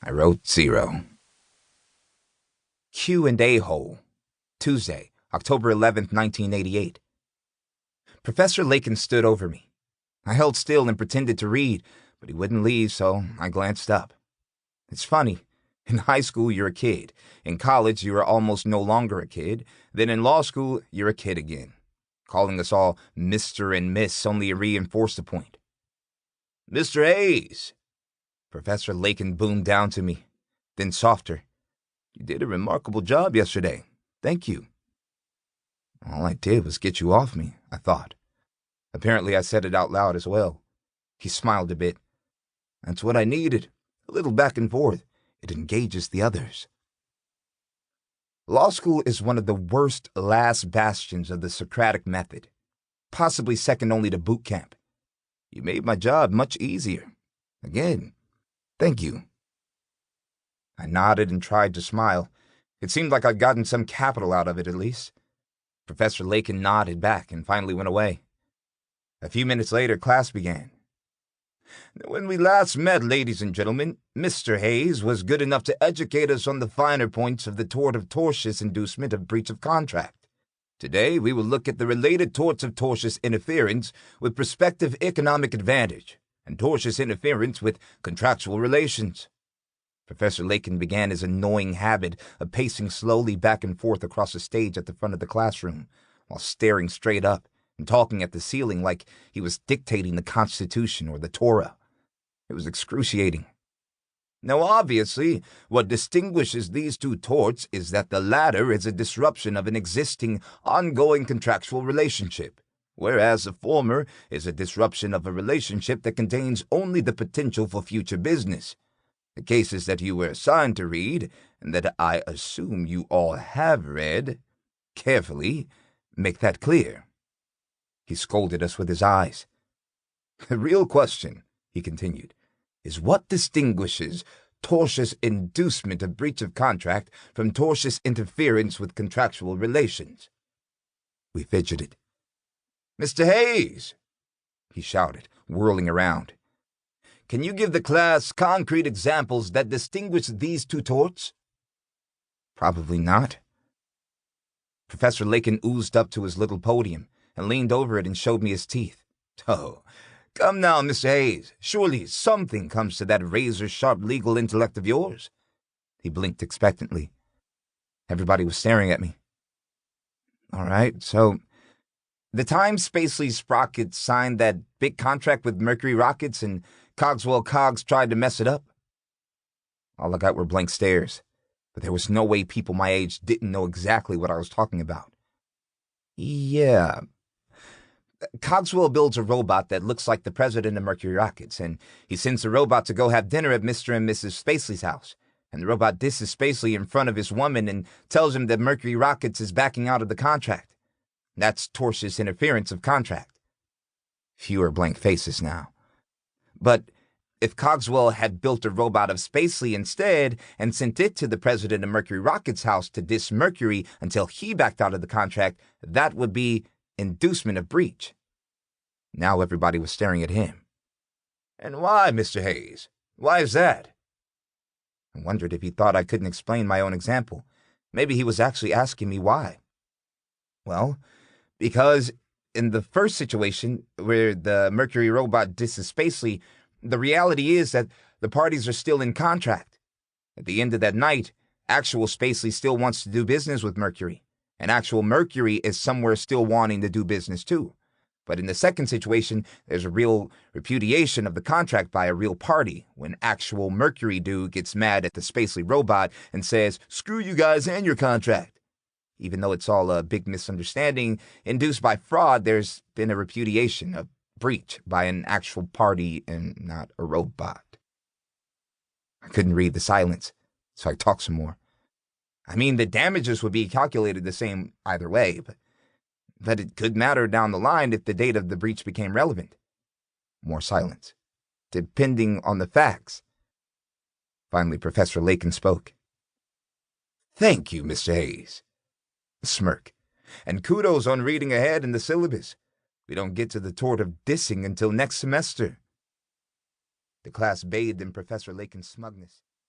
I wrote 0. Q&A hole. Tuesday, October 11th, 1988. Professor Lakin stood over me. I held still and pretended to read, but he wouldn't leave, so I glanced up. It's funny. In high school, you're a kid. In college, you are almost no longer a kid. Then in law school, you're a kid again. Calling us all Mr. and Miss only reinforced the point. Mr. Hayes! Professor Lakin boomed down to me, then softer. You did a remarkable job yesterday. Thank you. All I did was get you off me, I thought. Apparently I said it out loud as well. He smiled a bit. That's what I needed. A little back and forth. It engages the others. Law school is one of the worst last bastions of the Socratic method, possibly second only to boot camp. You made my job much easier. Again, thank you. I nodded and tried to smile. It seemed like I'd gotten some capital out of it at least. Professor Lakin nodded back and finally went away. A few minutes later, class began. When we last met, ladies and gentlemen, Mr. Hayes was good enough to educate us on the finer points of the tort of tortious inducement of breach of contract. Today, we will look at the related torts of tortious interference with prospective economic advantage and tortious interference with contractual relations. Professor Lakin began his annoying habit of pacing slowly back and forth across the stage at the front of the classroom, while staring straight up and talking at the ceiling like he was dictating the Constitution or the Torah. It was excruciating. Now, obviously, what distinguishes these two torts is that the latter is a disruption of an existing, ongoing contractual relationship, whereas the former is a disruption of a relationship that contains only the potential for future business. The cases that you were assigned to read, and that I assume you all have read, carefully, make that clear. He scolded us with his eyes. The real question, he continued, is what distinguishes tortious inducement of breach of contract from tortious interference with contractual relations? We fidgeted. Mr. Hayes, he shouted, whirling around. Can you give the class concrete examples that distinguish these two torts? Probably not. Professor Lakin oozed up to his little podium and leaned over it and showed me his teeth. Oh, come now, Mr. Hayes. Surely something comes to that razor-sharp legal intellect of yours. He blinked expectantly. Everybody was staring at me. All right, so the time Spacely Sprocket signed that big contract with Mercury Rockets and Cogswell Coggs tried to mess it up. All I got were blank stares, but there was no way people my age didn't know exactly what I was talking about. Yeah. Cogswell builds a robot that looks like the president of Mercury Rockets, and he sends the robot to go have dinner at Mr. and Mrs. Spacely's house, and the robot disses Spacely in front of his woman and tells him that Mercury Rockets is backing out of the contract. That's tortious interference of contract. Fewer blank faces now. But if Cogswell had built a robot of Spacely instead and sent it to the president of Mercury Rockets' house to diss Mercury until he backed out of the contract, that would be inducement of breach. Now everybody was staring at him. And why, Mr. Hayes? Why is that? I wondered if he thought I couldn't explain my own example. Maybe he was actually asking me why. Well, because in the first situation, where the Mercury robot disses Spacely, the reality is that the parties are still in contract. At the end of that night, actual Spacely still wants to do business with Mercury, and actual Mercury is somewhere still wanting to do business too. But in the second situation, there's a real repudiation of the contract by a real party when actual Mercury dude gets mad at the Spacely robot and says, "Screw you guys and your contract." Even though it's all a big misunderstanding induced by fraud, there's been a repudiation, a breach by an actual party and not a robot. I couldn't read the silence, so I talked some more. I mean, the damages would be calculated the same either way, but it could matter down the line if the date of the breach became relevant. More silence, depending on the facts. Finally, Professor Lakin spoke. Thank you, Mr. Hayes. A smirk. And kudos on reading ahead in the syllabus. We don't get to the tort of dissing until next semester. The class bathed in Professor Lakin's smugness.